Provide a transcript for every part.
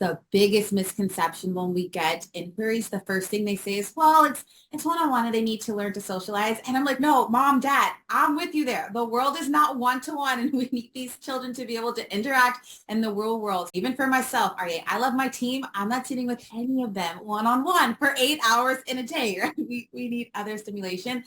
the biggest misconception when we get inquiries. The first thing they say is, well, it's one-on-one and they need to learn to socialize. And I'm like, no, mom, dad, I'm with you there. The world is not one-to-one and we need these children to be able to interact in the real world. Even for myself, Aryeh, I love my team. I'm not sitting with any of them one-on-one for 8 hours in a day. Right? We need other stimulation.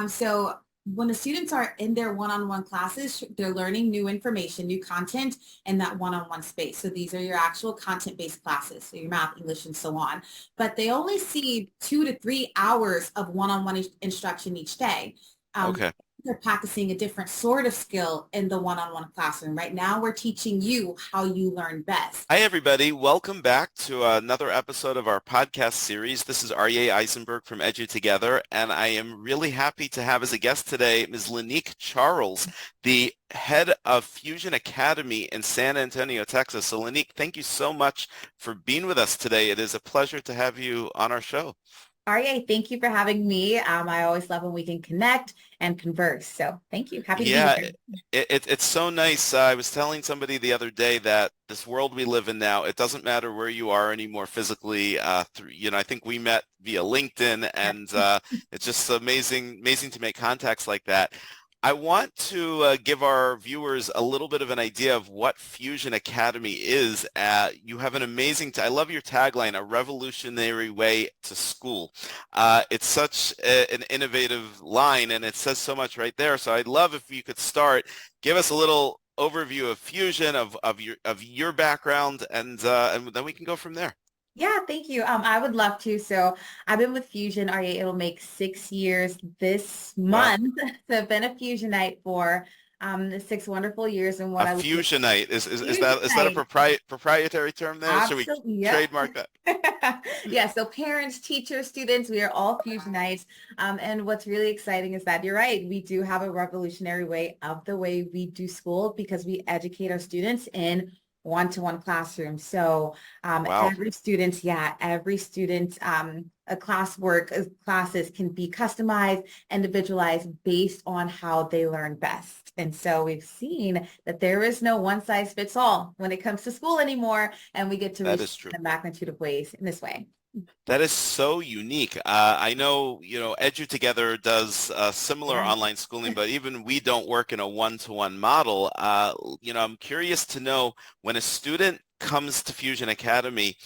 So when the students are in their one-on-one classes, they're learning new information, new content in that one-on-one space. So these are your actual content-based classes, so your math, English, and so on. But they only see 2 to 3 hours of one-on-one instruction each day. Okay. They're practicing a different sort of skill in the one-on-one classroom. Right now, we're teaching you how you learn best. Hi, everybody. Welcome back to another episode of our podcast series. This is Aryeh Eisenberg from Edu-Together, and I am really happy to have as a guest today Ms. Lynique Charles, the head of Fusion Academy in San Antonio, Texas. So, Lynique, thank you so much for being with us today. It is a pleasure to have you on our show. Aryeh, thank you for having me. I always love when we can connect and converse. So thank you. Happy to be here. It's so nice. I was telling somebody the other day that this world we live in now, it doesn't matter where you are anymore physically. I think we met via LinkedIn, and it's just amazing to make contacts like that. I want to give our viewers a little bit of an idea of what Fusion Academy is. You have an amazing, I love your tagline, a revolutionary way to school. It's such an innovative line, and it says so much right there. So I'd love if you could start, give us a little overview of Fusion, of your background, and then we can go from there. Yeah, thank you. I would love to. So I've been with Fusion, Aryeh, it'll make 6 years this month. Wow. So I've been a Fusionite for 6 wonderful years. And what a Fusionite, is that a proprietary term there? Absolutely. Should we trademark that? Yeah, so parents, teachers, students, we are all Fusionites. And what's really exciting is that you're right. We do have a revolutionary way of the way we do school because we educate our students in one-to-one classroom. So wow. every student, classes can be customized, individualized based on how they learn best. And so we've seen that there is no one size fits all when it comes to school anymore, and we get to reach the magnitude of ways in this way. That is so unique. I know, Edu-Together does similar online schooling, but even we don't work in a one-to-one model. I'm curious to know, when a student comes to Fusion Academy,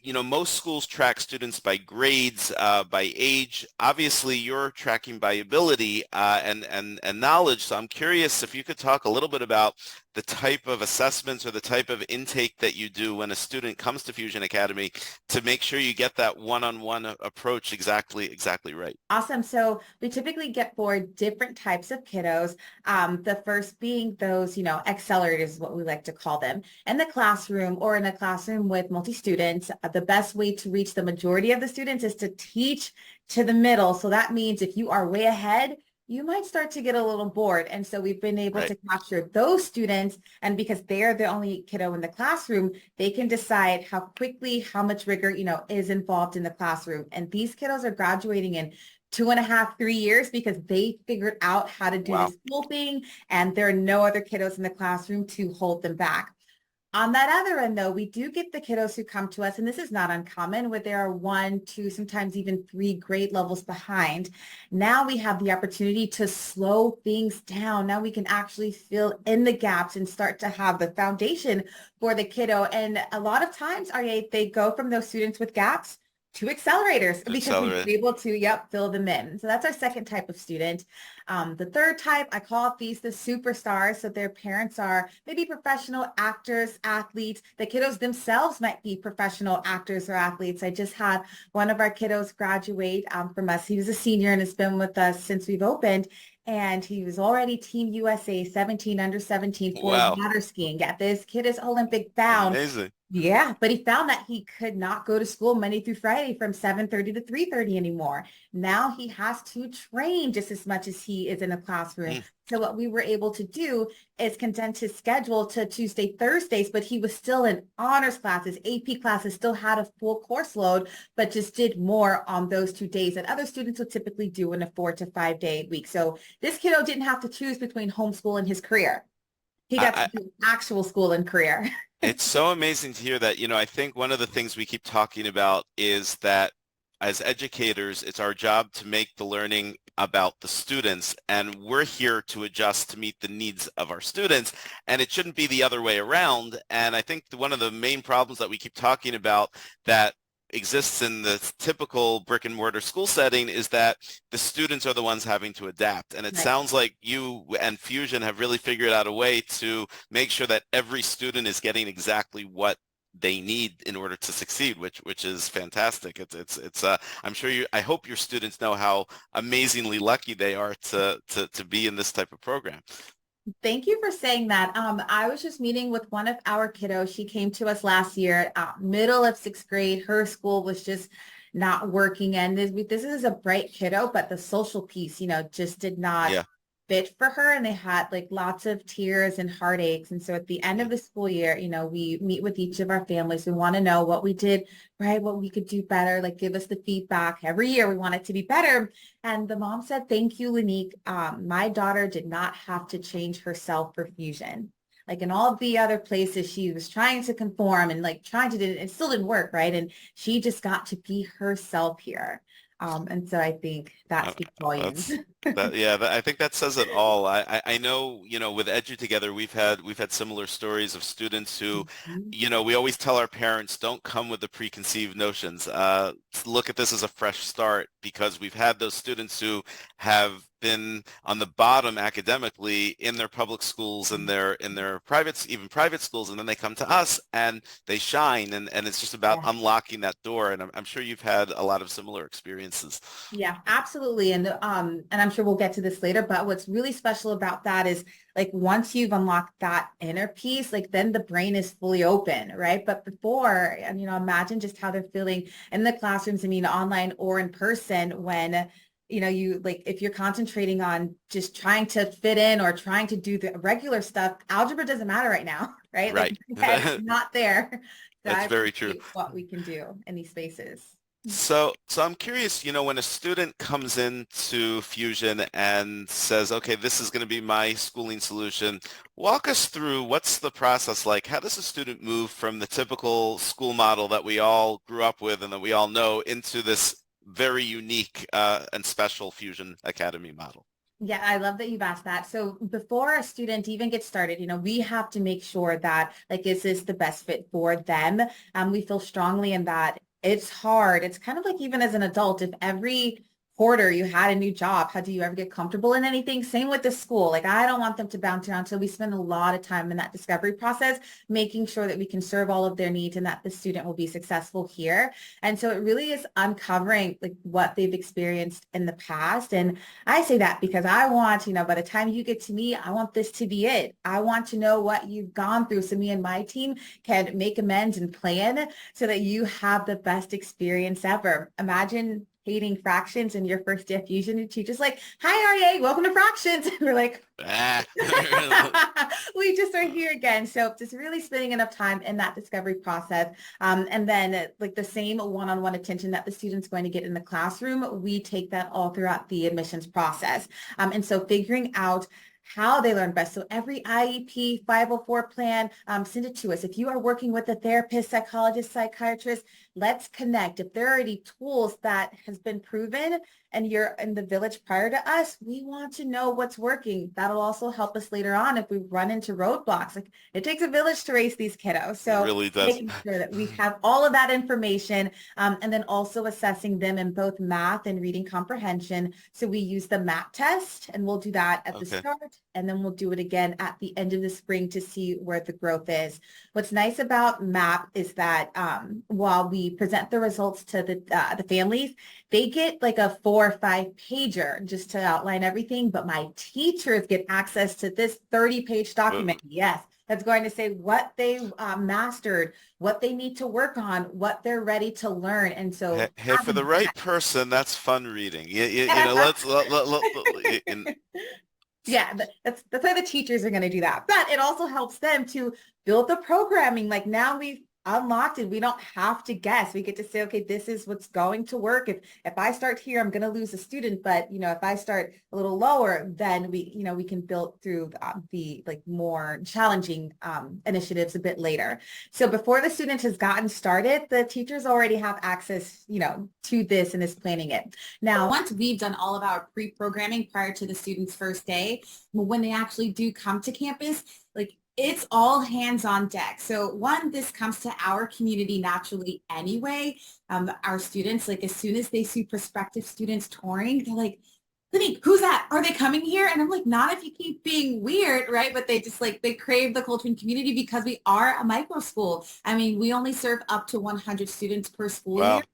most schools track students by grades, by age. Obviously, you're tracking by ability and knowledge. So I'm curious if you could talk a little bit about the type of assessments or the type of intake that you do when a student comes to Fusion Academy to make sure you get that one-on-one approach exactly right. Awesome. So we typically get 4 different types of kiddos. The first being those, accelerators is what we like to call them. In the classroom or in a classroom with multi-students, the best way to reach the majority of the students is to teach to the middle. So that means if you are way ahead, you might start to get a little bored. And so we've been able to capture those students. And because they're the only kiddo in the classroom, they can decide how quickly, how much rigor, is involved in the classroom. And these kiddos are graduating in 2.5, 3 years because they figured out how to do this whole thing. And there are no other kiddos in the classroom to hold them back. On that other end, though, we do get the kiddos who come to us, and this is not uncommon, where there are 1, 2, sometimes even 3 grade levels behind. Now we have the opportunity to slow things down. Now we can actually fill in the gaps and start to have the foundation for the kiddo. And a lot of times, they go from those students with gaps to accelerators because we're able to, fill them in. So that's our second type of student. The third type, I call these the superstars. So their parents are maybe professional actors, athletes. The kiddos themselves might be professional actors or athletes. I just had one of our kiddos graduate from us. He was a senior and has been with us since we've opened. And he was already Team USA 17 under 17 for water skiing. Yeah, this kid is Olympic bound. Amazing. Yeah, but he found that he could not go to school Monday through Friday from 7:30 to 3:30 anymore. Now he has to train just as much as he is in a classroom. So what we were able to do is condense his schedule to Tuesday, Thursdays, but he was still in honors classes, AP classes, still had a full course load, but just did more on those 2 days that other students would typically do in a 4 to 5 day week. So this kiddo didn't have to choose between homeschool and his career. He got to do actual school and career. It's so amazing to hear that. I think one of the things we keep talking about is that as educators, it's our job to make the learning about the students, and we're here to adjust to meet the needs of our students, and it shouldn't be the other way around. And I think one of the main problems that we keep talking about that exists in the typical brick and mortar school setting is that the students are the ones having to adapt. And it Right. sounds like you and Fusion have really figured out a way to make sure that every student is getting exactly what they need in order to succeed, which is fantastic. I hope your students know how amazingly lucky they are to be in this type of program. Thank you for saying that. I was just meeting with one of our kiddos. She came to us last year, middle of 6th grade. Her school was just not working. And this is a bright kiddo, but the social piece, just did not Yeah. fit for her. And they had like lots of tears and heartaches. And so at the end of the school year, we meet with each of our families. We want to know what we did right, what we could do better, like give us the feedback. Every year we want it to be better. And the mom said, thank you, Lynique. My daughter did not have to change herself for Fusion. Like in all the other places, she was trying to conform and like trying to do it. It still didn't work, right? And she just got to be herself here. And so I think that speaks volumes. I think that says it all. I know, with Edu-Together, we've had similar stories of students who, Mhm. we always tell our parents, don't come with the preconceived notions. Look at this as a fresh start, because we've had those students who have been on the bottom academically in their public schools and in their even private schools, and then they come to us and they shine, and it's just about Yeah. unlocking that door. And I'm sure you've had a lot of similar experiences. Yeah, absolutely. And I'm sure we'll get to this later, but what's really special about that is like once you've unlocked that inner piece, like then the brain is fully open, right? But before, and imagine just how they're feeling in the classrooms, online or in person when you like if you're concentrating on just trying to fit in or trying to do the regular stuff, algebra doesn't matter right now, right? Like Right. your head's not there. So I That's very true. appreciate what we can do in these spaces. So I'm curious, when a student comes into Fusion and says, okay, this is going to be my schooling solution, walk us through what's the process like? How does a student move from the typical school model that we all grew up with and that we all know into this very unique and special Fusion Academy model? Yeah, I love that you've asked that. So before a student even gets started, we have to make sure that like, is this the best fit for them? We feel strongly in that it's hard. It's kind of like even as an adult, if every quarter you had a new job, how do you ever get comfortable in anything? Same with the school. Like I don't want them to bounce around. So we spend a lot of time in that discovery process, making sure that we can serve all of their needs and that the student will be successful here. And so it really is uncovering like what they've experienced in the past. And I say that because I want, by the time you get to me, I want this to be it. I want to know what you've gone through so me and my team can make amends and plan so that you have the best experience ever. Imagine hating fractions in your first day of Fusion, and teacher's like, hi, Aryeh, welcome to fractions. And we're like, we just are here again. So just really spending enough time in that discovery process. And then like the same one-on-one attention that the student's going to get in the classroom, we take that all throughout the admissions process. And so figuring out how they learn best. So every IEP 504 plan, send it to us. If you are working with a therapist, psychologist, psychiatrist, let's connect. If there are any tools that has been proven and you're in the village prior to us, we want to know what's working. That'll also help us later on if we run into roadblocks. Like it takes a village to raise these kiddos. So It really does. making sure that we have all of that information and then also assessing them in both math and reading comprehension. So we use the MAP test and we'll do that at the start and then we'll do it again at the end of the spring to see where the growth is. What's nice about MAP is that while we present the results to the families, they get like a 4 or 5 pager just to outline everything, but my teachers get access to this 30-page document. Yes, that's going to say what they mastered, what they need to work on, what they're ready to learn. And so hey, for the right person, that's fun reading. Yeah, that's why the teachers are going to do that. But it also helps them to build the programming. Like now we've unlocked and we don't have to guess. We get to say, okay, this is what's going to work. If I start here, I'm going to lose a student, but if I start a little lower, then we can build through the like more challenging initiatives a bit later. So before the student has gotten started, the teachers already have access, to this and is planning it. Now, once we've done all of our pre-programming prior to the student's first day, when they actually do come to campus, like it's all hands on deck. So one, this comes to our community naturally anyway. Our students, like as soon as they see prospective students touring, they're like, Lynique, who's that? Are they coming here? And I'm like, not if you keep being weird, right? But they just they crave the culture and community because we are a micro school. I mean, we only serve up to 100 students per school Wow. year.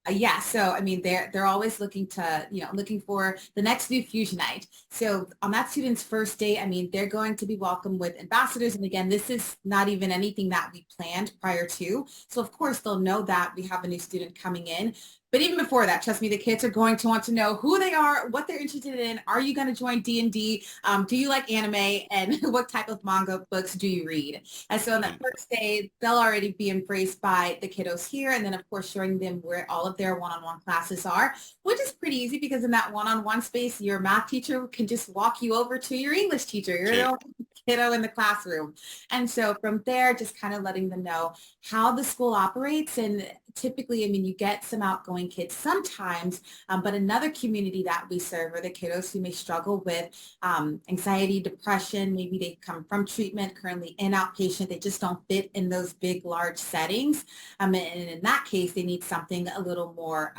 Yeah, so I mean, they're always looking to, looking for the next new Fusionite. So on that student's first day, I mean, they're going to be welcomed with ambassadors. And again, this is not even anything that we planned prior to. So of course, they'll know that we have a new student coming in. But even before that, trust me, the kids are going to want to know who they are, what they're interested in. Are you going to join D&D? Do you like anime? And what type of manga books do you read? And so on that first day, they'll already be embraced by the kiddos here. And then, of course, showing them where all of their one-on-one classes are, which is pretty easy because in that one-on-one space, your math teacher can just walk you over to your English teacher. You're the only kiddo in the classroom. And so from there, just kind of letting them know how the school operates. And typically, I mean, you get some outgoing kids sometimes, but another community that we serve are the kiddos who may struggle with anxiety, depression. Maybe they come from treatment, currently in outpatient. They just don't fit in those big, large settings. And in that case, they need something a little more,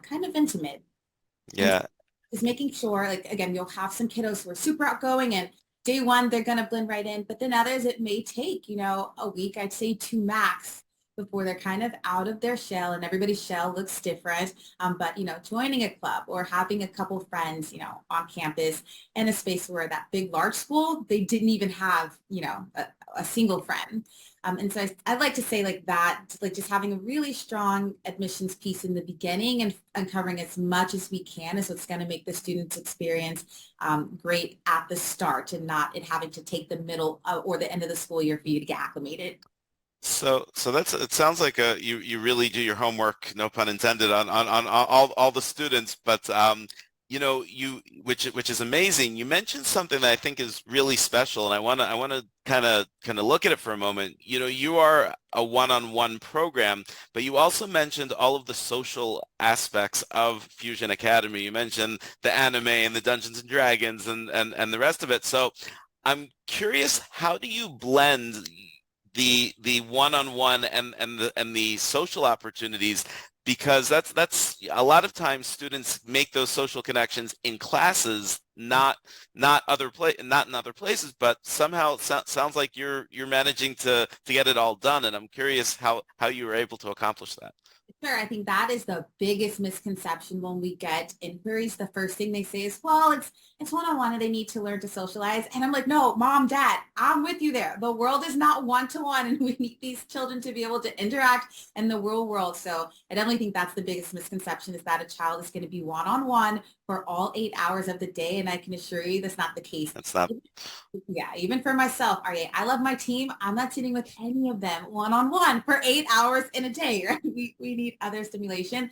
kind of intimate. Yeah. Is making sure, like, again, you'll have some kiddos who are super outgoing and day one, they're going to blend right in. But then others, it may take, a week, I'd say 2 max before they're kind of out of their shell, and everybody's shell looks different. But, joining a club or having a couple friends, on campus in a space where that big, large school, they didn't even have, a single friend. And so I'd like to say like that, like just having a really strong admissions piece in the beginning and uncovering as much as we can is what's going to make the student's experience great at the start and not it having to take the middle or the end of the school year for you to get acclimated. So it sounds like you really do your homework, no pun intended, on all the students, but which is amazing. You mentioned something that I think is really special, and I want to kind of look at it for a moment. You are a one-on-one program, but you also mentioned all of the social aspects of Fusion Academy. You mentioned the anime and the Dungeons and Dragons and the rest of it. So I'm curious, how do you blend the one-on-one and the social opportunities, because that's a lot of times students make those social connections in classes, not in other places, but somehow sounds like you're managing to get it all done, and I'm curious how you were able to accomplish that. Sure. I think that is the biggest misconception when we get inquiries. The first thing they say is, well, it's one-on-one and they need to learn to socialize. And I'm like, no, mom, dad, I'm with you there. The world is not one-to-one and we need these children to be able to interact in the real world. So I definitely think that's the biggest misconception, is that a child is going to be one-on-one for all 8 hours of the day. And I can assure you that's not the case. That's not. Yeah, even for myself, Aryeh, I love my team. I'm not sitting with any of them one-on-one for 8 hours in a day. Right? We need other stimulation.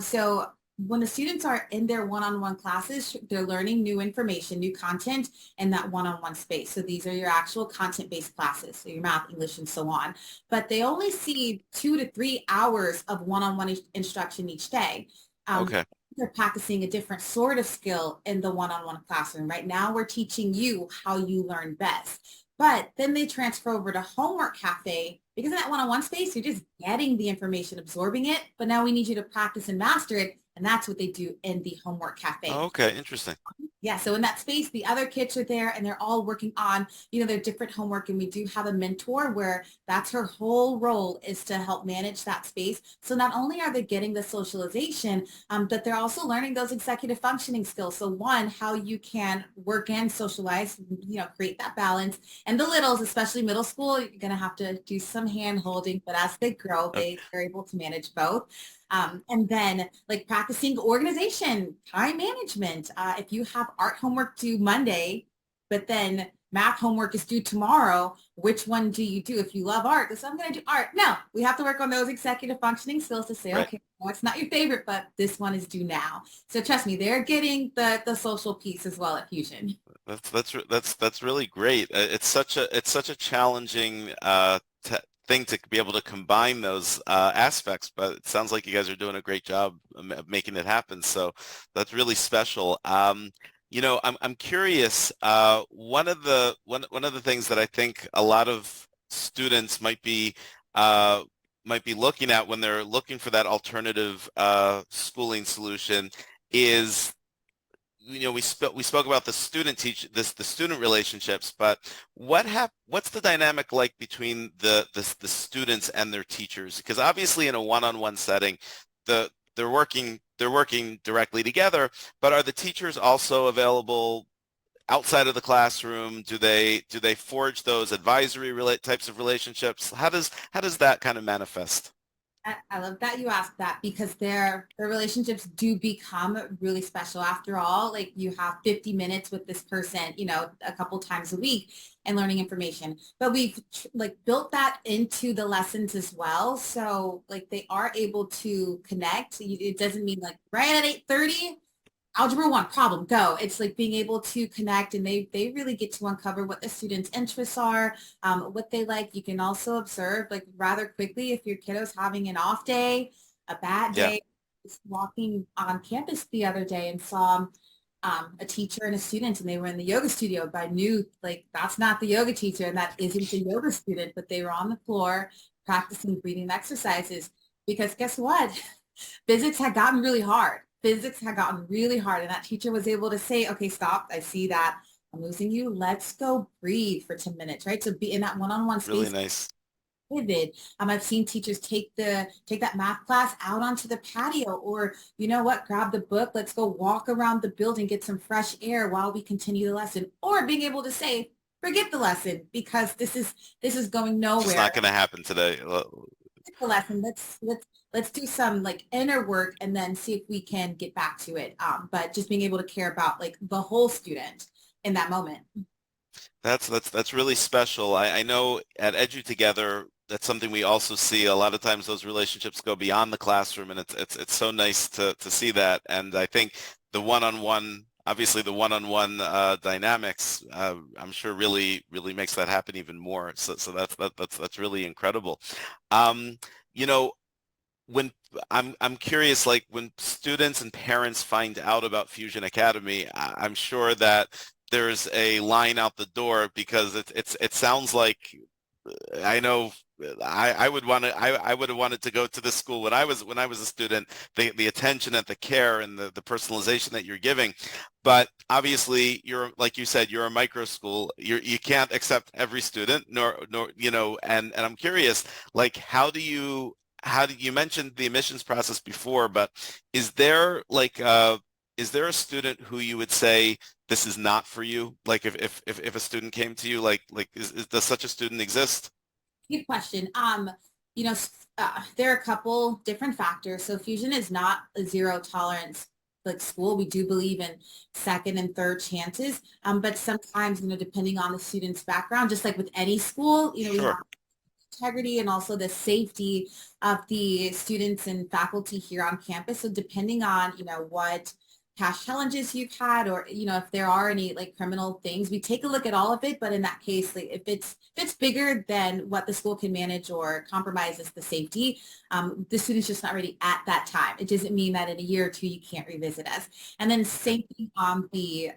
So when the students are in their one-on-one classes, they're learning new information, new content in that one-on-one space. So these are your actual content-based classes, so your math, English, and so on. But they only see 2 to 3 hours of one-on-one instruction each day. Okay. They're practicing a different sort of skill in the one-on-one classroom. Right now, we're teaching you how you learn best. But then they transfer over to Homework Cafe, because in that one-on-one space, you're just getting the information, absorbing it. But now we need you to practice and master it. And that's what they do in the Homework Cafe. Okay, interesting. Yeah, so in that space, the other kids are there and they're all working on, their different homework. And we do have a mentor where that's her whole role, is to help manage that space. So not only are they getting the socialization, but they're also learning those executive functioning skills. So one, how you can work and socialize, create that balance. And the littles, especially middle school, you're going to have to do some hand holding, but as they grow, they're able to manage both. And then like practicing organization, time management. If you have art homework due Monday, but then math homework is due tomorrow. Which one do you do? If you love art, so I'm going to do art. No, we have to work on those executive functioning skills to say, Right. okay, well, it's not your favorite, but this one is due now. So trust me, they're getting the social piece as well at Fusion. That's really great. It's such a challenging thing to be able to combine those aspects, but it sounds like you guys are doing a great job of making it happen. So that's really special. I'm curious. One of the things that I think a lot of students might be looking at when they're looking for that alternative schooling solution is, we spoke about the student relationships, but what's the dynamic like between the students and their teachers? Because obviously in a one-on-one setting, they're working directly together, but are the teachers also available outside of the classroom? Do they forge those advisory types of relationships? How does that kind of manifest? I love that you asked that because their relationships do become really special. After all, like you have 50 minutes with this person, a couple times a week and learning information. But we've like built that into the lessons as well. So like they are able to connect. It doesn't mean like right at 8:30. Algebra 1 problem, go. It's like being able to connect and they really get to uncover what the students' interests are, what they like. You can also observe like rather quickly if your kiddo's having an off day, a bad Yeah. day. Just walking on campus the other day and saw a teacher and a student and they were in the yoga studio, but I knew like that's not the yoga teacher and that isn't the yoga student, but they were on the floor practicing breathing exercises because guess what? Physics had gotten really hard. Physics had gotten really hard. And that teacher was able to say, okay, stop. I see that. I'm losing you. Let's go breathe for 10 minutes, right? So be in that one-on-one Really space. nice. Vivid. I've seen teachers take that math class out onto the patio or you know what, grab the book. Let's go walk around the building, get some fresh air while we continue the lesson or being able to say, forget the lesson because this is going It's just nowhere. not going to happen today. The lesson. Let's do some like inner work and then see if we can get back to it. But just being able to care about like the whole student in that moment. That's really special. I know at Edu-Together, that's something we also see. A lot of times those relationships go beyond the classroom, and it's so nice to see that. And I think the one-on-one, obviously the one-on-one dynamics, I'm sure really makes that happen even more. So that's really incredible. Um, you know, when I'm curious, like when students and parents find out about Fusion Academy, I'm sure that there's a line out the door because it sounds like I know I would have wanted to go to this school when I was a student. The attention and the care and the personalization that you're giving, but obviously you're like you said, you're a micro school. You can't accept every student, nor and I'm curious, like how do you mentioned the admissions process before, but is there like is there a student who you would say this is not for you? Like if a student came to you, does such a student exist? Good question. You know, there are a couple different factors. So Fusion is not a zero tolerance like school. We do believe in second and third chances. But sometimes, depending on the student's background, just like with any school, we Sure. have integrity and also the safety of the students and faculty here on campus. So depending on, what past challenges you've had or, if there are any like criminal things, we take a look at all of it. But in that case, like, if it's bigger than what the school can manage or compromises the safety, the student's just not ready at that time. It doesn't mean that in a year or two, you can't revisit us. And then same thing on the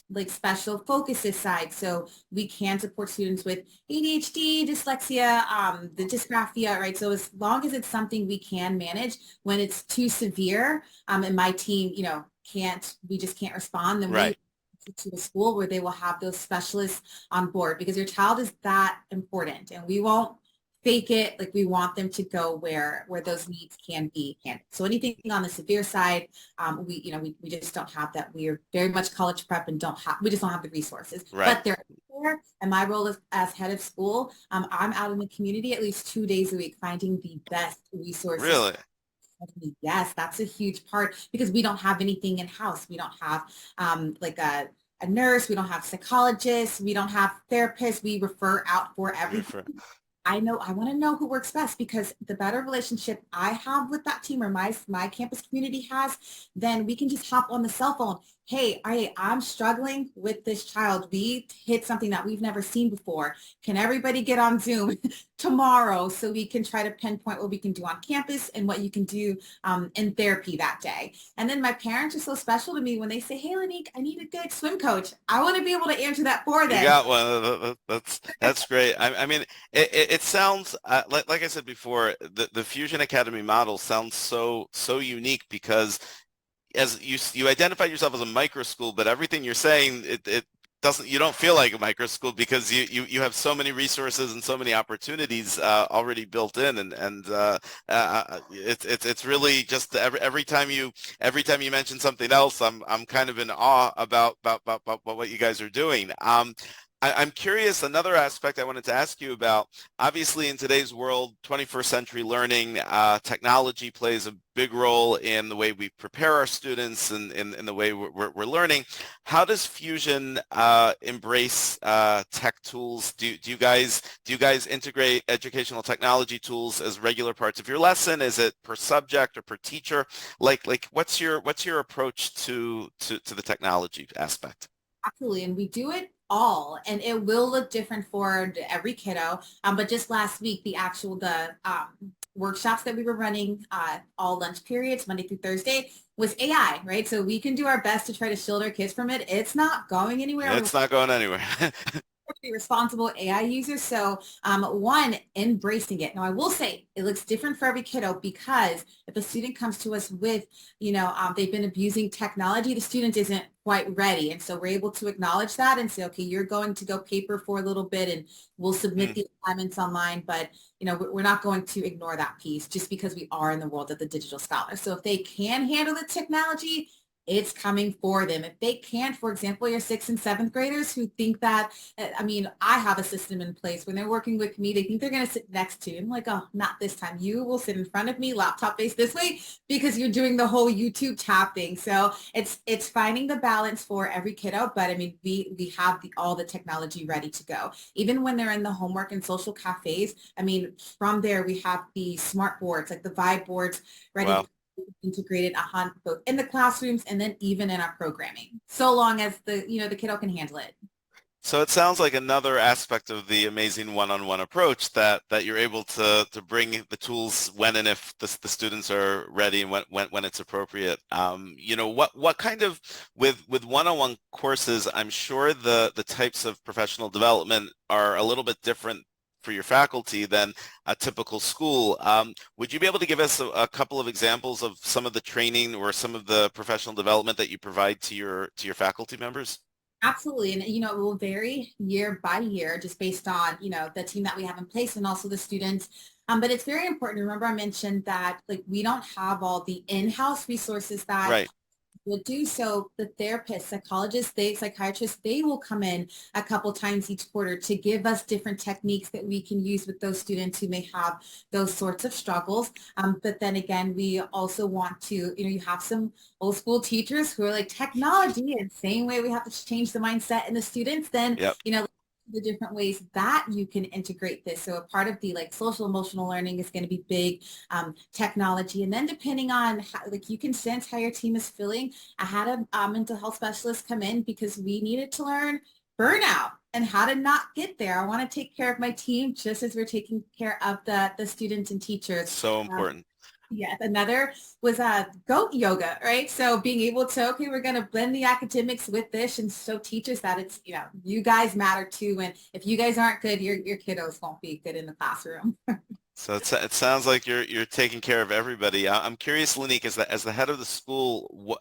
like special focuses side. So we can support students with ADHD, dyslexia, the dysgraphia, right? So as long as it's something we can manage, when it's too severe, and my team, we just can't respond, then Right. we to a school where they will have those specialists on board because your child is that important and we won't fake it. Like we want them to go where those needs can be handled. So anything on the severe side, we just don't have that. We are very much college prep and we just don't have the resources, Right. but they're there. And my role as head of school, I'm out in the community at least 2 days a week, finding the best resources. Really? Yes, that's a huge part because we don't have anything in house. We don't have like a a nurse, we don't have psychologists, we don't have therapists, we refer out for everything. I want to know who works best, because the better relationship I have with that team, or my campus community has, then we can just hop on the cell phone. Hey, I'm struggling with this child. We hit something that we've never seen before. Can everybody get on Zoom tomorrow so we can try to pinpoint what we can do on campus and what you can do in therapy that day? And then my parents are so special to me when they say, hey, Lynique, I need a good swim coach. I want to be able to answer that for them. You got one. That's great. I mean, it sounds like I said before, the Fusion Academy model sounds so unique, because as you identified yourself as a micro school, but everything you're saying, it doesn't, you don't feel like a micro school, because you have so many resources and so many opportunities already built in, and it's really just every time you mention something else, I'm kind of in awe about what you guys are doing. I'm curious, another aspect I wanted to ask you about, obviously in today's world, 21st century learning, technology plays a big role in the way we prepare our students and in the way we're learning. How does Fusion embrace tech tools? Do you guys integrate educational technology tools as regular parts of your lesson? Is it per subject or per teacher? Like what's your approach to the technology aspect? Absolutely. And we do it all, and it will look different for every kiddo. But just last week, the workshops that we were running all lunch periods, Monday through Thursday, was AI, right? So we can do our best to try to shield our kids from it. It's not going anywhere. It's not going anywhere. Be responsible AI users. So one, embracing it. Now I will say it looks different for every kiddo, because if a student comes to us with, they've been abusing technology, the student isn't quite ready. And so we're able to acknowledge that and say, okay, you're going to go paper for a little bit and we'll submit the assignments online. But, we're not going to ignore that piece just because we are in the world of the digital scholar. So if they can handle the technology, it's coming for them. If they can't, for example, your 6th and 7th graders who think that, I have a system in place. When they're working with me, they think they're going to sit next to you. I'm like, oh, not this time. You will sit in front of me, laptop face this way, because you're doing the whole YouTube tapping. So it's finding the balance for every kiddo. But we have all the technology ready to go. Even when they're in the homework and social cafes, from there we have the smart boards, like the Vibe boards ready. Wow. Integrated both in the classrooms and then even in our programming, so long as the kiddo can handle it. So it sounds like another aspect of the amazing one-on-one approach that you're able to bring the tools when and if the students are ready and when it's appropriate. What kind of, with one-on-one courses, I'm sure the types of professional development are a little bit different for your faculty than a typical school. Would you be able to give us a couple of examples of some of the training or some of the professional development that you provide to your faculty members? Absolutely. And, it will vary year by year just based on, the team that we have in place and also the students. But it's very important. Remember, I mentioned that we don't have all the in-house resources that right. Will do. So the therapists, psychologists, psychiatrists, they will come in a couple times each quarter to give us different techniques that we can use with those students who may have those sorts of struggles. But then again, we also want to, you have some old school teachers who are like technology, and same way we have to change the mindset in the students, then, yep. The different ways that you can integrate this. So a part of the social emotional learning is going to be big technology. And then depending on how, you can sense how your team is feeling. I had a mental health specialist come in because we needed to learn burnout and how to not get there. I want to take care of my team just as we're taking care of the students and teachers. So important. Yes, another was goat yoga, right? So being able to, okay, we're going to blend the academics with this and show teachers that it's, you guys matter too. And if you guys aren't good, your kiddos won't be good in the classroom. So it sounds like you're taking care of everybody. I'm curious, Lynique, as the head of the school,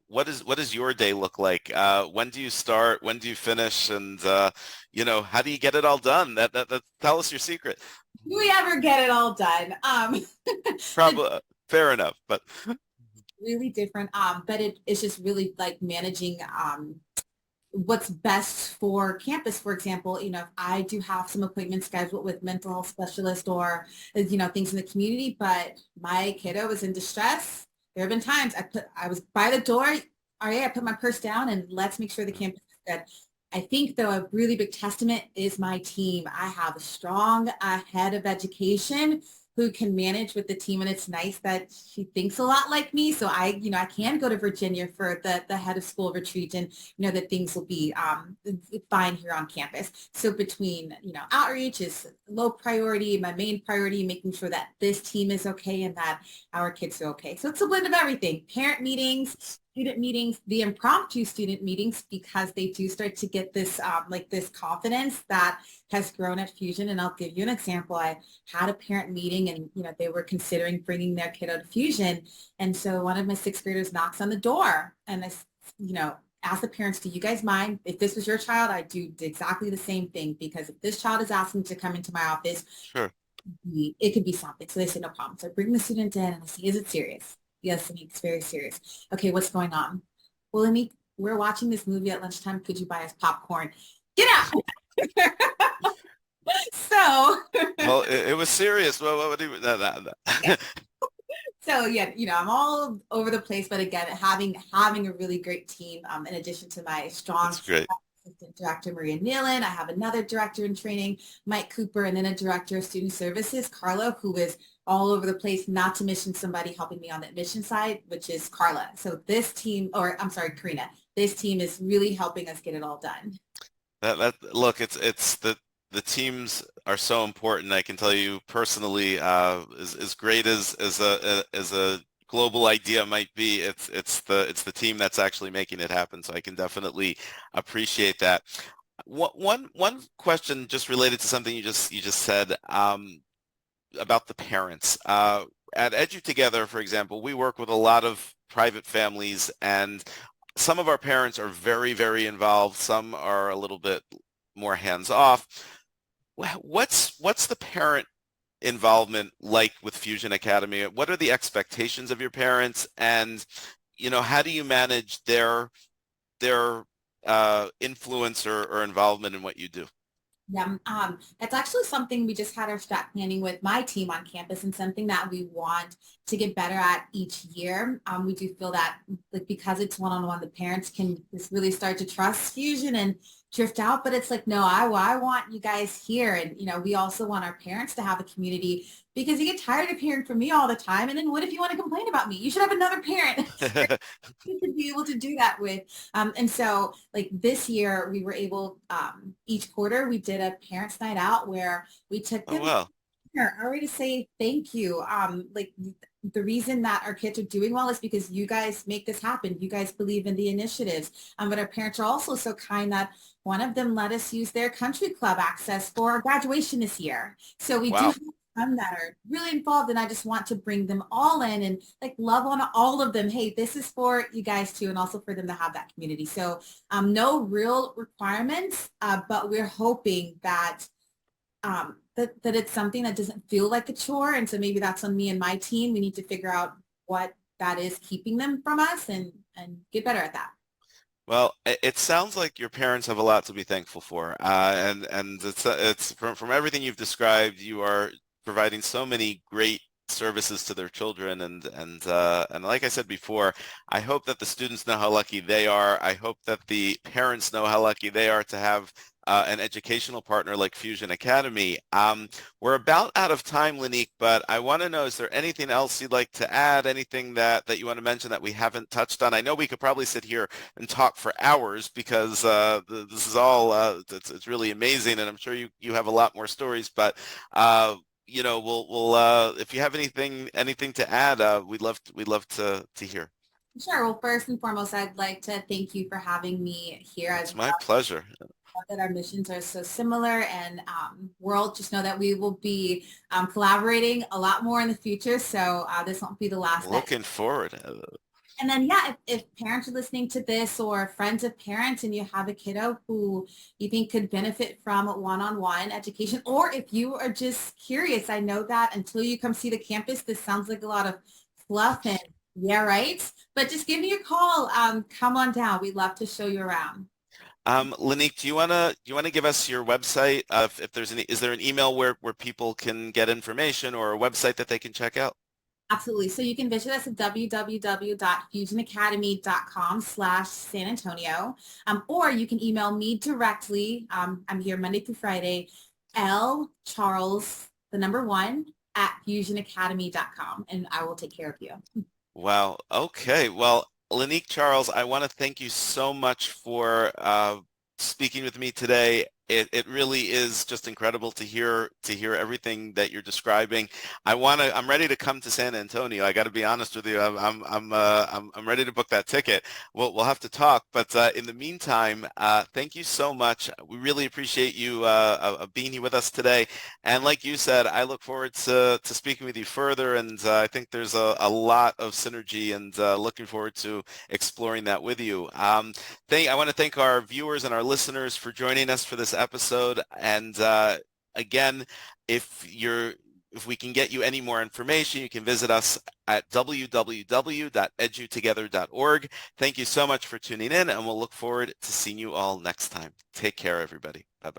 what does your day look like? When do you start? When do you finish? And how do you get it all done? That tell us your secret. Do we ever get it all done? Probably fair enough, but really different. But it's just really managing what's best for campus. For example, if I do have some appointments scheduled with mental health specialists or things in the community, but my kiddo is in distress, there have been times I was by the door, I put my purse down and let's make sure the campus is Good. I think, though, a really big testament is my team. I have a strong head of education who can manage with the team, and it's nice that she thinks a lot like me. So I can go to Virginia for the head of school retreat, and that things will be fine here on campus. So between outreach is low priority, my main priority, making sure that this team is okay and that our kids are okay. So it's a blend of everything: parent meetings, student meetings, the impromptu student meetings, because they do start to get this this confidence that has grown at Fusion. And I'll give you an example. I had a parent meeting, and they were considering bringing their kiddo to Fusion, and so one of my sixth graders knocks on the door, and I ask the parents, do you guys mind if this was your child? I do exactly the same thing, because if this child is asking to come into my office, Sure. it could be something. So they say, no problem. So I bring the student in, and I say, is it serious? Yes, Lynique, it's very serious. Okay, what's going on? Well, Lynique, we're watching this movie at lunchtime. Could you buy us popcorn? Get out! So, Well, it was serious. What would he? No. so yeah, I'm all over the place, but again, having a really great team. In addition to my strong That's great. assistant director, Maria Nealon, I have another director in training, Mike Cooper, and then a director of student services, Carla, who is all over the place, not to mention somebody helping me on the admission side, which is Carla. So this team, or I'm sorry, Karina, this team is really helping us get it all done. Look, it's the teams are so important. I can tell you personally, as great as a global idea might be, it's the team that's actually making it happen. So I can definitely appreciate that. One question just related to something you just said about the parents. At Edu-Together, for example, we work with a lot of private families, and some of our parents are very, very involved. Some are a little bit more hands-off. What's the parent involvement like with Fusion Academy? What are the expectations of your parents, and how do you manage their influence or involvement in what you do? Yeah, that's actually something we just had our strat planning with my team on campus, and something that we want to get better at each year. We do feel that, like, because it's one-on-one, the parents can just really start to trust Fusion and drift out. But it's like, no, I want you guys here. And, we also want our parents to have a community, because you get tired of hearing from me all the time. And then what if you want to complain about me? You should have another parent you should be able to do that with. And so, like, this year we were able, each quarter we did a parents night out where we took Oh, them wow. already to say thank you. Like, the reason that our kids are doing well is because you guys make this happen. You guys believe in the initiatives. But our parents are also so kind that one of them let us use their country club access for our graduation this year. So we do Wow. have some that are really involved, and I just want to bring them all in and, like, love on all of them. Hey, this is for you guys too, and also for them to have that community. So no real requirements, but we're hoping that that it's something that doesn't feel like a chore. And so maybe that's on me and my team. We need to figure out what that is keeping them from us, and get better at that. Well, it sounds like your parents have a lot to be thankful for, and it's from everything you've described, you are providing so many great services to their children, and like I said before, I hope that the students know how lucky they are. I hope that the parents know how lucky they are to have an educational partner like Fusion Academy. We're about out of time, Lynique, but I want to know, is there anything else you'd like to add, anything that you want to mention that we haven't touched on? I know we could probably sit here and talk for hours, because this is all, it's really amazing, and I'm sure you have a lot more stories, but we'll if you have anything to add, we'd love to hear. Sure. Well, first and foremost, I'd like to thank you for having me here It's as my well. pleasure. That our missions are so similar, and we'll just know that we will be collaborating a lot more in the future. So this won't be the last. Looking forward. And then, yeah, if parents are listening to this, or friends of parents, and you have a kiddo who you think could benefit from one-on-one education, or if you are just curious, I know that until you come see the campus, this sounds like a lot of fluff and yeah, right. But just give me a call. Come on down. We'd love to show you around. Lynique, do you wanna give us your website? If there's is there an email where people can get information, or a website that they can check out? Absolutely. So you can visit us at www.fusionacademy.com/San Antonio, or you can email me directly. I'm here Monday through Friday, L Charles, the number one, at fusionacademy.com, and I will take care of you. Wow. Okay. Well, Lynique Charles, I want to thank you so much for speaking with me today. It really is just incredible to hear everything that you're describing. I'm ready to come to San Antonio. I got to be honest with you. I'm ready to book that ticket. We'll have to talk. But in the meantime, thank you so much. We really appreciate you being here with us today. And like you said, I look forward to speaking with you further. And I think there's a lot of synergy, and looking forward to exploring that with you. I want to thank our viewers and our listeners for joining us for this episode. And again, if we can get you any more information, you can visit us at www.edutogether.org. Thank you so much for tuning in, and we'll look forward to seeing you all next time. Take care, everybody. Bye-bye.